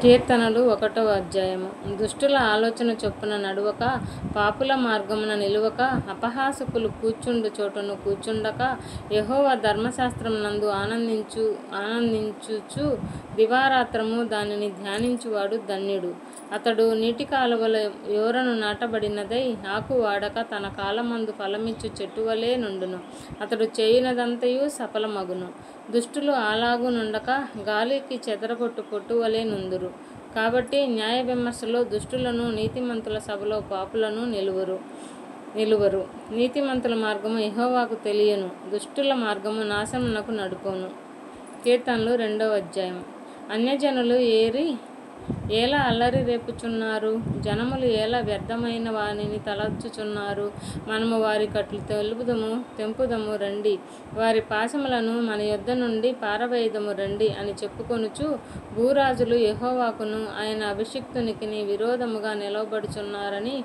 కీర్తనలు 1వ అధ్యాయము. దుష్టుల ఆలోచన చొప్పున నడువక, పాపుల మార్గమున నిలువక, అపహాసకులు కూర్చుండు చోటును కూర్చుండక, యెహోవా ధర్మశాస్త్రమునందు ఆనందించుచు దివారాత్రము దానిని ధ్యానించువాడు ధన్యుడు. అతడు నీటి కాలువల యోరను నాటబడినదై ఆకు వాడక తన కాలమందు ఫలమిచ్చు చెట్టువలే నుండును. అతడు చేయునదంతయు సఫలమగును. దుష్టులు అలాగు నుండక గాలికి చెదరగొట్టు పొట్టువలే నుందురు. కాబట్టి న్యాయ విమర్శలో దుష్టులను, నీతిమంతుల సభలో పాపులను నిలువరు. నీతిమంతుల మార్గము యెహోవాకు తెలియను, దుష్టుల మార్గము నాశనమునకు నడుపును. కీర్తనలు 2వ అధ్యాయం. అన్యజనులు ఏల అల్లరి రేపుచున్నారు, జనములు ఏల వ్యర్థమైన వానిని తలచుచున్నారు. మనము వారి కట్లు తెంపుదము రండి, వారి పాశములను మన యొద్ద నుండి పారవేయుదము రండి అని చెప్పుకొనుచు, భూరాజులు యెహోవాకును ఆయన అభిషిక్తునికి విరోధముగా నిలవబడుచున్నారని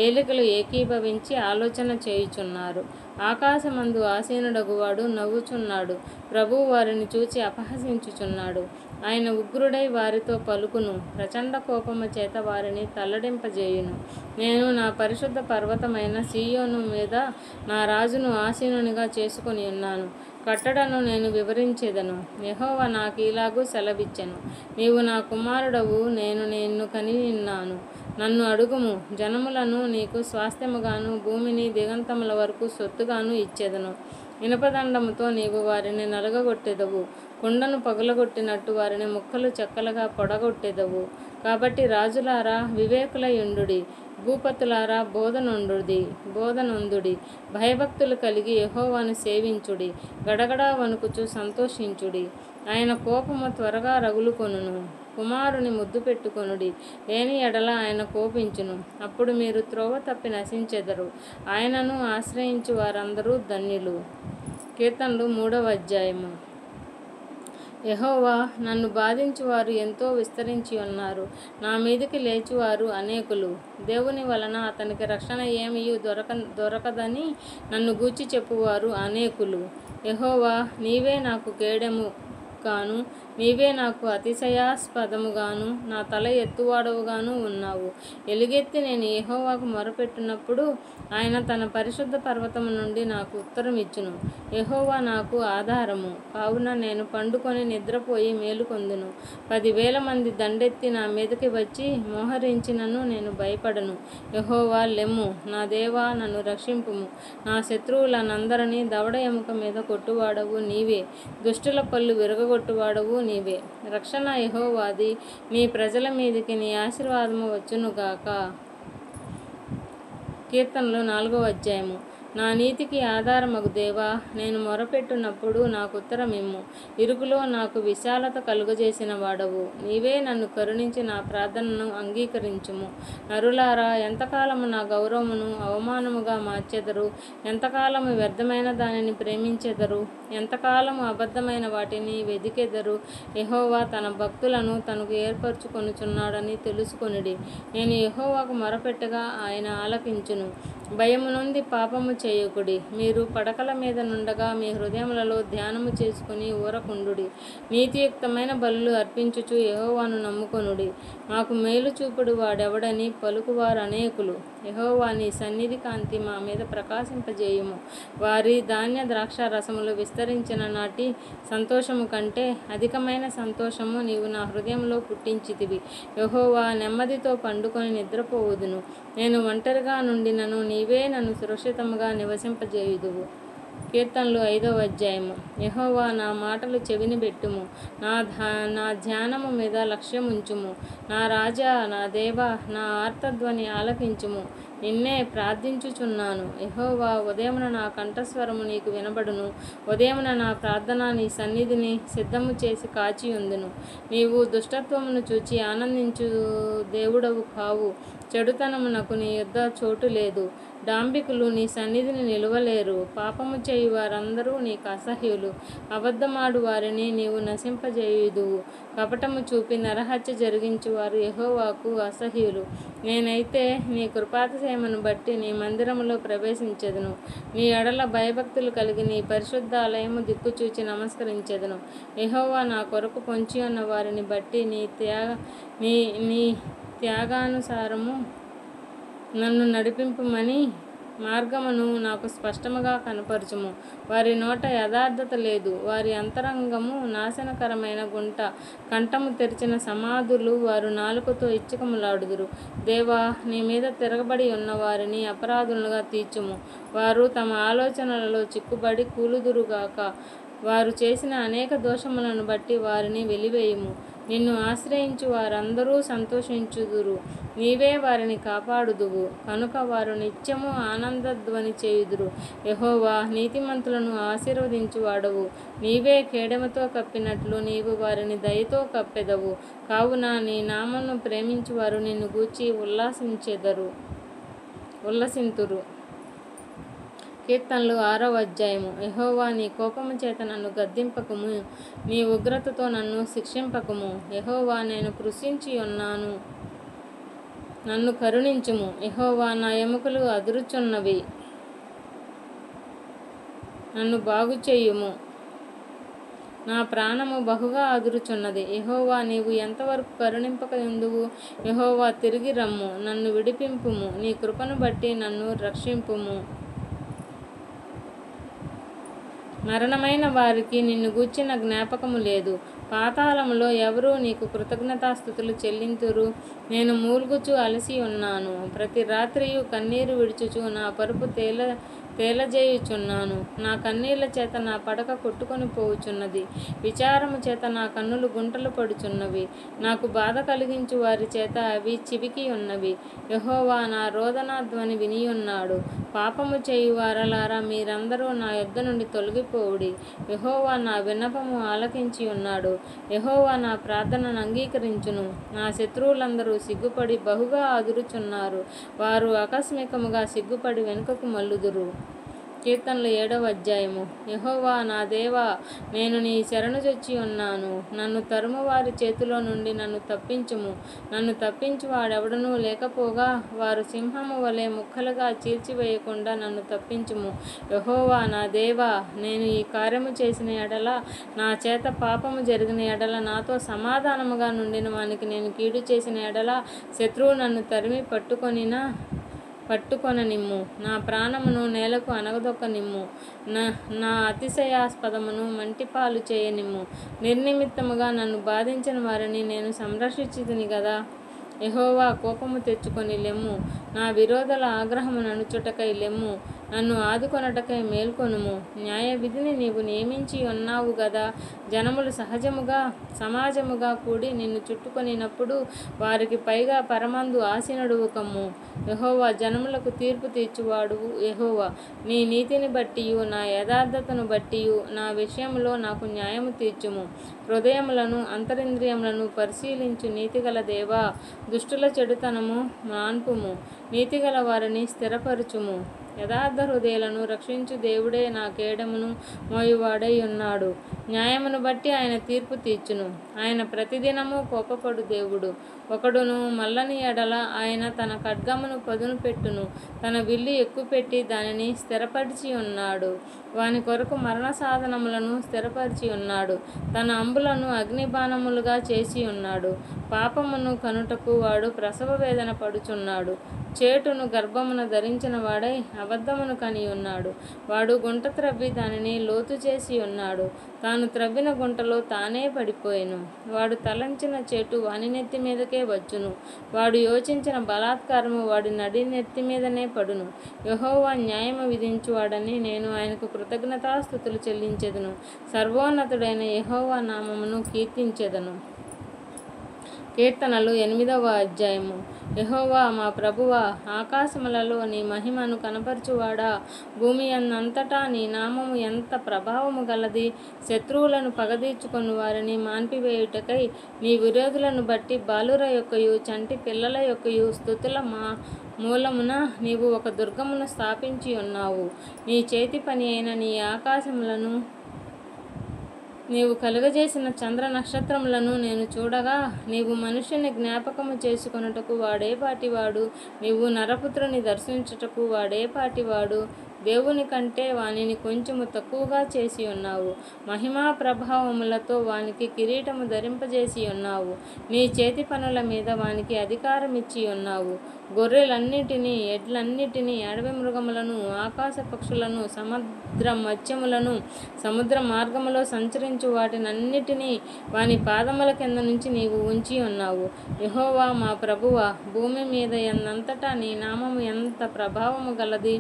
ఏలికలు ఏకీభవించి ఆలోచన చేయుచున్నారు. ఆకాశమందు ఆసీనుడగువాడు నవ్వుచున్నాడు, ప్రభువు వారిని చూచి అపహసించుచున్నాడు. ఆయన ఉగ్రుడై వారితో పలుకును, ప్రచండ కోపము చేత వారిని తల్లడింపజేయును. నేను నా పరిశుద్ధ పర్వతమైన సీయోను మీద నా రాజును ఆసీనునిగా చేసుకొని ఉన్నాను. కట్టడను నేను వివరించెదను. యెహోవా నాకీలాగు సెలవిచ్చెను, నీవు నా కుమారుడవు, నేను నిన్ను కనియున్నాను. నన్ను అడుగుము, జనములను నీకు స్వాస్థ్యముగాను, భూమిని దిగంతముల వరకు సొత్తుగాను ఇచ్చెదను. ఇనుపదండముతో నీవు వారిని నలగగొట్టెదవు, కుండను పగులగొట్టినట్టు వారిని ముక్కలు చెక్కలుగా పొడగొట్టెదవు. కాబట్టి రాజులారా వివేకులై యుండుడి, భూపతులారా బోధనొందుడి. భయభక్తులు కలిగి యెహోవాను సేవించుడి, గడగడా వణుకుచు సంతోషించుడి. ఆయన కోపము త్వరగా రగులుకొనును. కుమారుని ముద్దు పెట్టుకొనుడి, లేని ఎడల ఆయన కోపించును. అప్పుడు మీరు త్రోవ తప్పి నశించెదరు. ఆయనను ఆశ్రయించు వారందరూ ధన్యులు. కీర్తనలు 3వ అధ్యాయము. యెహోవా, నన్ను బాధించువారు ఎంతో విస్తరించి ఉన్నారు, నా మీదికి లేచువారు అనేకులు. దేవుని వలన అతనికి రక్షణ ఏమియూ దొరకదని నన్ను గూర్చి చెప్పువారు అనేకులు. యెహోవా, నీవే నాకు కేడెము గాను, నీవే నాకు అతిశయాస్పదముగాను, నా తల ఎత్తువాడవుగాను ఉన్నావు. ఎలుగెత్తి నేను యెహోవాకు మొరపెట్టినప్పుడు ఆయన తన పరిశుద్ధ పర్వతము నుండి నాకు ఉత్తరం ఇచ్చును. యెహోవా నాకు ఆధారము కావున నేను పండుకొని నిద్రపోయి మేలుకొందును. 10,000 మంది దండెత్తి నా మీదకి వచ్చి మోహరించినను నేను భయపడను. యెహోవా, లెమ్ము, నా దేవా, నన్ను రక్షింపుము. నా శత్రువులనందరినీ దవడ ఎముక మీద కొట్టువాడవు నీవే, దుష్టుల పళ్ళు విరగొట్టువాడవు నీవే. రక్షణ యెహోవాది, నీ ప్రజల మీదికి నీ ఆశీర్వాదము వచ్చునుగాక. కీర్తనలు 4వ అధ్యాయము. నా నీతికి ఆధారమగు దేవా, నేను మొరపెట్టునప్పుడు నాకు ఉత్తరమిమ్ము. ఇరుకులో నాకు విశాలత కలుగజేసిన వాడవు, నీవే నన్ను కరుణించి నా ప్రార్థనను అంగీకరించుము. నరులారా, ఎంతకాలము నా గౌరవమును అవమానముగా మార్చెదరు? ఎంతకాలము వ్యర్థమైన దానిని ప్రేమించెదరు? ఎంతకాలము అబద్ధమైన వాటిని వెదికెదరు? యెహోవా తన భక్తులను తనకు ఏర్పరచుకొనుచున్నాడని తెలుసుకొనుడి. నేను యెహోవాకు మొరపెట్టగా ఆయన ఆలకించును. భయము నుండి పాపము చేయకుడి. మీరు పడకల మీద నుండగా మీ హృదయములలో ధ్యానము చేసుకుని ఊరకుండుడి. నీతియుక్తమైన బలులు అర్పించుచు యెహోవాను నమ్ముకొనుడి. మాకు మేలు చూపుడు వాడెవడని పలుకువారు అనేకులు. యెహోవా, నీ సన్నిధి కాంతి మా మీద ప్రకాశింపజేయుము. వారి ధాన్య ద్రాక్ష రసములు విస్తరించిన నాటి సంతోషము కంటే అధికమైన సంతోషము నీవు నా హృదయంలో పుట్టించితివి. యెహోవా, నెమ్మదితో పండుకొని నిద్రపోవుదును. నేను ఒంటరిగా నుండినను నీవే నన్ను సురక్షితముగా నివసింపజేయుదువు. కీర్తనలు 5వ అధ్యాయము. యెహోవా, నా మాటలు చెవిని బెట్టుము, నా ధ్యానము మీద లక్ష్యముంచుము. నా రాజా, నా దేవా, నా ఆర్తధ్వని ఆలకించుము. నిన్నే ప్రార్థించుచున్నాను. యెహోవా, ఉదయమున నా కంఠస్వరము నీకు వినబడును. ఉదయమున నా ప్రార్థన నీ సన్నిధిని సిద్ధము చేసి కాచియుందును. నీవు దుష్టత్వమును చూచి ఆనందించు దేవుడవు కావు. చెడుతనమునకు నీ యొద్ద చోటు లేదు. డాంబికులు నీ సన్నిధిని నిలువలేరు. పాపము చేయు వారందరూ నీకు అసహ్యులు. అబద్ధమాడు వారిని నీవు నశింపజేయుదువు. కపటము చూపి నరహత్య జరిగించువారు యెహోవాకు అసహ్యులు. నేనైతే నీ కృపాతిశయ ప్రేమను బట్టి నీ మందిరములో ప్రవేశించెదను. నీ ఎడల భయభక్తులు కలిగి నీ పరిశుద్ధాలయము దిక్కుచూచి నమస్కరించెదను. యెహోవా నా కొరకు పొంచి ఉన్న వారిని బట్టి నీ త్యాగానుసారము నన్ను నడిపింపుమని మార్గమును నాకు స్పష్టముగా కనపరచుము. వారి నోట యథార్థత లేదు, వారి అంతరంగము నాశనకరమైన గుంట, కంఠము తెరిచిన సమాధులు, వారు నాలుకతో ఇచ్చకములాడుదురు. దేవా, నీ మీద తిరగబడి ఉన్న వారిని అపరాధులుగా తీర్చుము. వారు తమ ఆలోచనలలో చిక్కుబడి కూలుదురుగాక. వారు చేసిన అనేక దోషములను బట్టి వారిని వెలివేయుము. నిన్ను ఆశ్రయించు వారందరూ సంతోషించుదురు. నీవే వారిని కాపాడుదువు కనుక వారు నిత్యము ఆనందధ్వని చేయుదురు. యెహోవా, నీతిమంతులను ఆశీర్వదించువాడవు. నీవే కేడెముతో కప్పినట్లు నీవు వారిని దయతో కప్పెదవు. కావున నీ నామమును ప్రేమించువారు నిన్ను గూర్చి ఉల్లసింతురు. కీర్తనలు 6వ అధ్యాయము. యెహోవా, నీ కోపము చేత నన్ను గద్దింపకుము, నీ ఉగ్రతతో నన్ను శిక్షింపకుము. యెహోవా, నేను కృషించి ఉన్నాను, నన్ను కరుణించుము. యెహోవా, నా ఎముకలు అదురుచున్నవి, నన్ను బాగుచేయుము. నా ప్రాణము బహుగా అదురుచున్నది. యెహోవా, నీవు ఎంతవరకు కరుణింపకయుందువు? యెహోవా, తిరిగి రమ్ము, నన్ను విడిపింపుము. నీ కృపను బట్టి నన్ను రక్షింపుము. మరణమైన వారికి నిన్ను గూర్చిన జ్ఞాపకము లేదు. పాతాళములో ఎవరు నీకు కృతజ్ఞతాస్తుతులు చెల్లింతురు? నేను మూల్గుచు అలసి ఉన్నాను. ప్రతి రాత్రియు కన్నీరు విడుచుచు నా పరుపు తేలజేయుచున్నాను. నా కన్నీళ్ల చేత నా పడక కొట్టుకొని పోవుచున్నది. విచారము చేత నా కన్నులు గుంటలు పడుచున్నవి. నాకు బాధ కలిగించు వారి చేత అవి చివికి ఉన్నవి. యెహోవా నా రోదన ధ్వని వినియున్నాడు. పాపము చేయు వారలారా, మీరందరూ నా యొద్ద నుండి తొలగిపోవుడి. యెహోవా నా విన్నపము ఆలకించి ఉన్నాడు. యెహోవా నా ప్రార్థనను అంగీకరించును. నా శత్రువులందరూ సిగ్గుపడి బహుగా అదురుచున్నారు. వారు ఆకస్మికముగా సిగ్గుపడి వెనుకకు మల్లుదురు. కీర్తనలు 7వ అధ్యాయము. యెహోవా నా దేవా, నేను నీ శరణు జొచ్చి ఉన్నాను. నన్ను తరుము వారి చేతిలో నుండి నన్ను తప్పించుము. నన్ను తప్పించు వాడెవడనూ లేకపోగా వారు సింహము వలె ముక్కలుగా చీల్చివేయకుండా నన్ను తప్పించుము. యెహోవా నా దేవా, నేను ఈ కార్యము చేసిన ఎడల, నా చేత పాపము జరిగిన ఎడల, నాతో సమాధానముగా నుండిన వానికి నేను కీడు చేసిన ఎడల, శత్రువు నన్ను తరిమి పట్టుకొననిమ్ము. నా ప్రాణమును నేలకు అనగదొక్కనిమ్ము. నా అతిశయాస్పదమును మంటిపాలు చేయనిమ్ము. నిర్నిమిత్తముగా నన్ను బాధించిన వారిని నేను సంరక్షించితిని గదా. యెహోవా, కోపము తెచ్చుకొని లెమ్ము. నా విరోధుల ఆగ్రహము నణుచుటకై లెమ్ము. నన్ను ఆదుకొనుటకై మేల్కొనుము. న్యాయ విధిని నీవు నియమించి ఉన్నావు గదా. జనములు సమాజముగా కూడి నిన్ను చుట్టుకొనినప్పుడు వారికి పైగా పరమందు ఆసీనుడువు కమ్ము. యెహోవా, జనములకు తీర్పు తీర్చువాడువు. యెహోవా, నీ నీతిని బట్టియు నా యథార్థతను బట్టియు నా విషయములో నాకు న్యాయము తీర్చుము. హృదయములను అంతరింద్రియములను పరిశీలించు నీతిగల దేవా, దుష్టుల చెడుతనము మాన్పుము. నీతిగల వారిని స్థిరపరచుము. యథార్థ హృదయులను రక్షించు దేవుడే నా కేడమును మోయువాడై ఉన్నాడు. న్యాయమును బట్టి ఆయన తీర్పు తీర్చును. ఆయన ప్రతిదినము కోపపడు దేవుడు. ఒకడును మల్లని ఎడల ఆయన తన ఖడ్గమును పదును పెట్టును. తన విల్లు ఎక్కుపెట్టి దానిని స్థిరపరిచి ఉన్నాడు. వాని కొరకు మరణ సాధనములను స్థిరపరిచి ఉన్నాడు. తన అంబులను అగ్నిబాణములుగా చేసి ఉన్నాడు. పాపమును కనుటకు వాడు ప్రసవ వేదన పడుచున్నాడు. చేటును గర్భమున ధరించిన వాడై అబద్ధమును కని ఉన్నాడు. వాడు గుంట త్రవ్వి దానిని లోతు చేసి ఉన్నాడు. తాను త్రవ్విన గుంటలో తానే పడిపోయెను. వాడు తలంచిన చేటు వాని నెత్తి మీదకే వచ్చును. వాడు యోచించిన బలాత్కారము వాడి నడి నెత్తి మీదనే పడును. యెహోవా న్యాయము విధించువాడని నేను ఆయనకు కృతజ్ఞతాస్తుతులు చెల్లించెదను. సర్వోన్నతుడైన యెహోవా నామమును కీర్తించెదను. కీర్తనలు 8వ అధ్యాయము. యెహోవా మా ప్రభువా, ఆకాశములలో నీ మహిమను కనపరచువాడా, భూమి అంతటా నీ నామము ఎంత ప్రభావము గలది. శత్రువులను పగదీర్చుకొని వారిని మాన్పివేయుటకై నీ విరోధులను బట్టి బాలుర యొక్కయు చంటి పిల్లల యొక్కయు స్తుతుల మూలమున నీవు ఒక దుర్గమును స్థాపించి ఉన్నావు. నీ చేతి పని అయిన నీ నీవు కలుగజేసిన చంద్ర నక్షత్రములను నేను చూడగా, నీవు మనుష్యుని జ్ఞాపకము చేసుకొనుటకు వాడేపాటివాడు, నీవు నరపుత్రుని దర్శించుటకు వాడేపాటివాడు. దేవుని కంటే వానిని కొంచెము తక్కువగా చేసి ఉన్నావు. మహిమా ప్రభావములతో వానికి కిరీటము ధరింపజేసి ఉన్నావు. నీ చేతి పనుల మీద వానికి అధికారం ఇచ్చి ఉన్నావు. గొర్రెలన్నిటినీ, ఎడ్లన్నిటినీ, అడవి మృగములను, ఆకాశ పక్షులను, సముద్ర మత్స్యములను, సముద్ర మార్గములో సంచరించు వాటినన్నిటినీ వాని పాదముల కింద నుంచి నీవు ఉంచి ఉన్నావు. యెహోవా మా ప్రభువా, భూమి మీద ఎందంతటా నీ నామము ఎంత ప్రభావము గలది.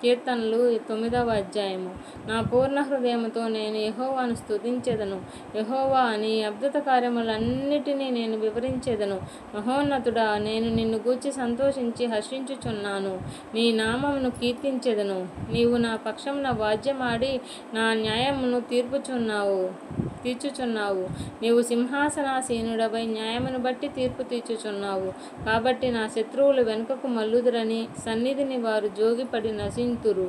కీర్తనలు 9వ అధ్యాయము. నా పూర్ణ హృదయముతో నేను యెహోవాను స్తుతించెదను. యెహోవా, నీ అద్భుత కార్యములన్నిటినీ నేను వివరించెదను. మహోన్నతుడా, నేను నిన్ను గూర్చి సంతోషించి హర్షించుచున్నాను. నీ నామమును కీర్తించెదను. నీవు నా పక్షమున వాద్యమాడి నా న్యాయమును తీర్చుచున్నావు. నీవు సింహాసనాసీనుడవై న్యాయమును బట్టి తీర్పు తీర్చుచున్నావు. కాబట్టి నా శత్రువులు వెనుకకు మల్లుదురని సన్నిధిని వారు జోగిపడి నశింతురు.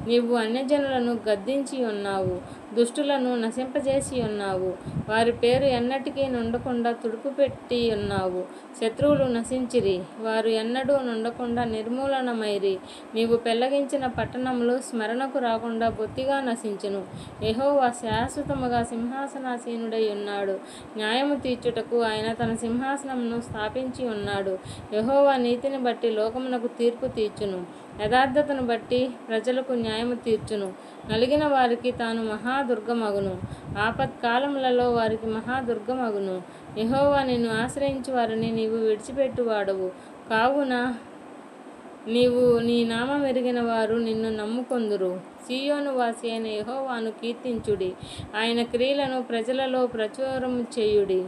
నీవు అన్యజనులను గద్దించి ఉన్నావు, దుష్టులను నశింపజేసి ఉన్నావు. వారి పేరు ఎన్నటికీ నుండకుండా తుడుపుపెట్టి ఉన్నావు. శత్రువులు నశించిరి, వారు ఎన్నడూ నుండకుండా నిర్మూలనమైరి. నీవు పెళ్లగించిన పట్టణములు స్మరణకు రాకుండా బొత్తిగా నశించును. యెహోవా శాశ్వతముగా సింహాసనాసీనుడై ఉన్నాడు. న్యాయము తీర్చుటకు ఆయన తన సింహాసనమును స్థాపించి ఉన్నాడు. యెహోవా నీతిని బట్టి లోకమునకు తీర్పు తీర్చును. యథార్థతను బట్టి ప్రజలకు న్యాయము తీర్చును. నలిగిన వారికి తాను మహాదుర్గమగును. ఆపత్కాలములలో వారికి మహాదుర్గమగును. యెహోవా నిన్ను ఆశ్రయించు వారిని నీవు విడిచిపెట్టువాడవు కావున నీవు నీ నామం ఎరిగిన వారు నిన్ను నమ్ముకొందురు. సీయోను వాసి అయిన యెహోవాను కీర్తించుడి. ఆయన క్రియలను ప్రజలలో ప్రచురము చేయుడి.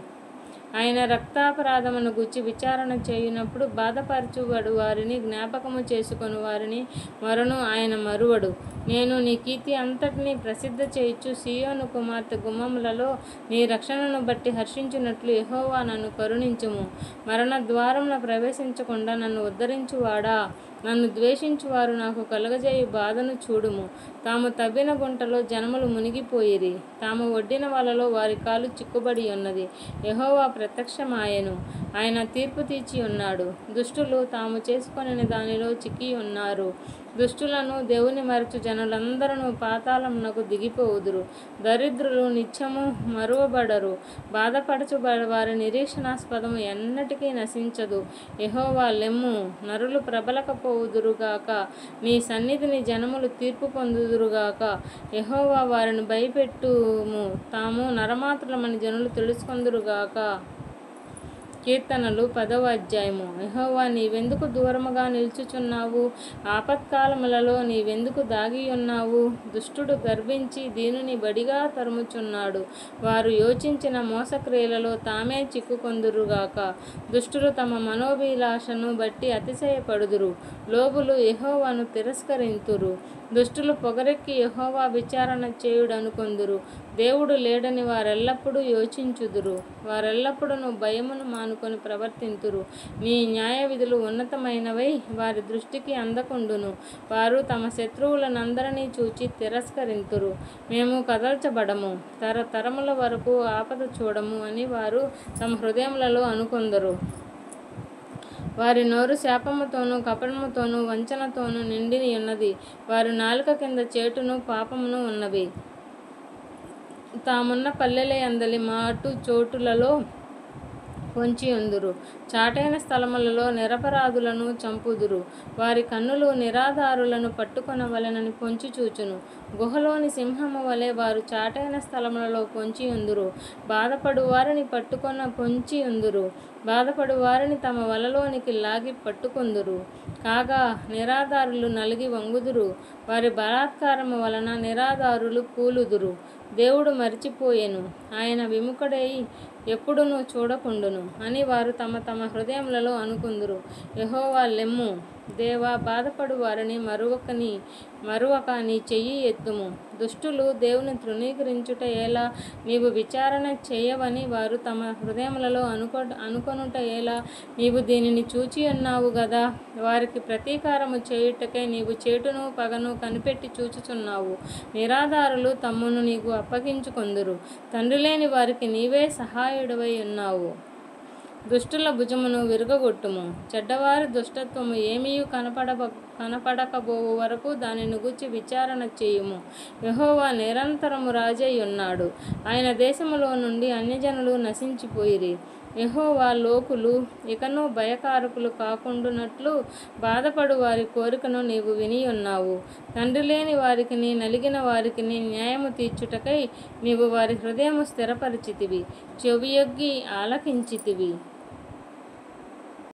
ఆయన రక్తాపరాధమును గూర్చి విచారణ చేయునప్పుడు బాధపరచుబడు వారిని జ్ఞాపకము చేసుకొని వారిని మరను ఆయన మరువడు. నేను నీ కీర్తి అంతటినీ ప్రసిద్ధ చేయుచు సీయోను కుమార్తె గుమ్మములలో నీ రక్షణను బట్టి హర్షించున్నట్లు యెహోవా నన్ను కరుణించుము. మరణ ద్వారమున ప్రవేశించకుండా నన్ను ఉద్ధరించువాడా, నన్ను ద్వేషించువారు నాకు కలుగజేయు బాధను చూడుము. తాము తవ్విన గుంటలో జనములు మునిగిపోయిరి, తాము ఒడ్డిన వలలో వారి కాలు చిక్కుబడి ఉన్నది. యెహోవా ప్రత్యక్షమాయెను, ఆయన తీర్పు తీర్చి ఉన్నాడు. దుష్టులు తాము చేసుకొనిన దానిలో చిక్కి ఉన్నారు. దుష్టులను దేవుని మరచు జనులందరూ పాతాళమునకు దిగిపోవుదురు. దరిద్రులు నిత్యము మరువబడరు. బాధపరచుబడి వారి నిరీక్షణాస్పదము ఎన్నటికీ నశించదు. యెహోవా లెమ్ము, నరులు ప్రబలకపోవుదురుగాక. నీ సన్నిధిని జనములు తీర్పు పొందుదురుగాక. యెహోవా వారిని భయపెట్టుము, తాము నరమాత్రులమని జనులు తెలుసుకొందురుగాక. కీర్తనలు 10వ అధ్యాయము. యెహోవా, నీవెందుకు దూరముగా నిలుచుచున్నావు? ఆపత్కాలములలో నీవెందుకు దాగియున్నావు? దుష్టుడు గర్వించి దీనుని బడిగా తరుముచున్నాడు. వారు యోచించిన మోసక్రియలలో తామే చిక్కుకొందురుగాక. దుష్టులు తమ మనోభిలాషను బట్టి అతిశయపడుదురు. లోబులు యెహోవాను తిరస్కరింతురు. దుష్టులు పొగరెక్కి యెహోవా విచారణ చేయుడనుకొందురు. దేవుడు లేడని వారెల్లప్పుడూ యోచించుదురు. వారెల్లప్పుడూ భయమును మానుకొని ప్రవర్తింతురు. నీ న్యాయ విధులు ఉన్నతమైనవై వారి దృష్టికి అందకుండును. వారు తమ శత్రువులనందరినీ చూచి తిరస్కరింతురు. మేము కదల్చబడము, తరతరముల వరకు ఆపద చూడము అని వారు తమ హృదయములలో అనుకొందురు. వారి నోరు శాపముతోనూ కపటముతోనూ వంచనతోనూ నిండి ఉన్నది. వారి నాలుక కింద చేటును పాపమును ఉన్నవి. తామున్న పల్లెల యందలి మాటు చోటులలో పొంచి ఉందురు. చాటైన స్థలములలో నిరపరాధులను చంపుదురు. వారి కన్నులు నిరాధారులను పట్టుకొనవలెనని పొంచి చూచును. గుహలోని సింహము వలె వారు చాటైన స్థలములలో పొంచి ఉందురు. బాధపడు వారిని పట్టుకొన పొంచి ఉందురు. బాధపడు వారిని తమ వలలోనికి లాగి పట్టుకొందురు. కాగా నిరాధారులు నలిగి వంగుదురు. వారి బలాత్కారము వలన నిరాధారులు కూలుదురు. దేవుడు మరిచిపోయెను, ఆయన విముఖుడై ఎప్పుడునూ చూడకుండును అని వారు తమ తమ హృదయములలో అనుకుందురు. యెహోవా లెమ్ము, దేవా, బాధపడు వారిని మరువక నీ చెయ్యి ఎత్తుము. దుష్టులు దేవుని తృణీకరించుట ఎలా? నీవు విచారణ చేయవని వారు తమ హృదయములలో అనుకొనుట ఎలా? నీవు దీనిని చూచి ఉన్నావు గదా. వారికి ప్రతీకారము చేయుటకై నీవు చేటును పగను కనిపెట్టి చూచుచున్నావు. నిరాధారులు తమ్మును నీకు అప్పగించుకొందురు. తండ్రి లేని వారికి నీవే సహాయుడవై ఉన్నావు. దుష్టుల భుజమును విరుగగొట్టుము. చెడ్డవారి దుష్టత్వము ఏమీయు కనపడకబోవు వరకు దానిని గూర్చి విచారణ చేయుము. యెహోవా నిరంతరము రాజై ఉన్నాడు. ఆయన దేశములో నుండి అన్యజనులు నశించిపోయిరి. యెహోవా లోకులు ఇకను భయకారకులు కాకుండునట్లు బాధపడు వారి కోరికను నీవు వినియున్నావు. తండ్రి లేని వారికిని నలిగిన వారికిని న్యాయము తీర్చుటకై నీవు వారి హృదయము స్థిరపరిచితివి, చెవియొగ్గి ఆలకించితివి.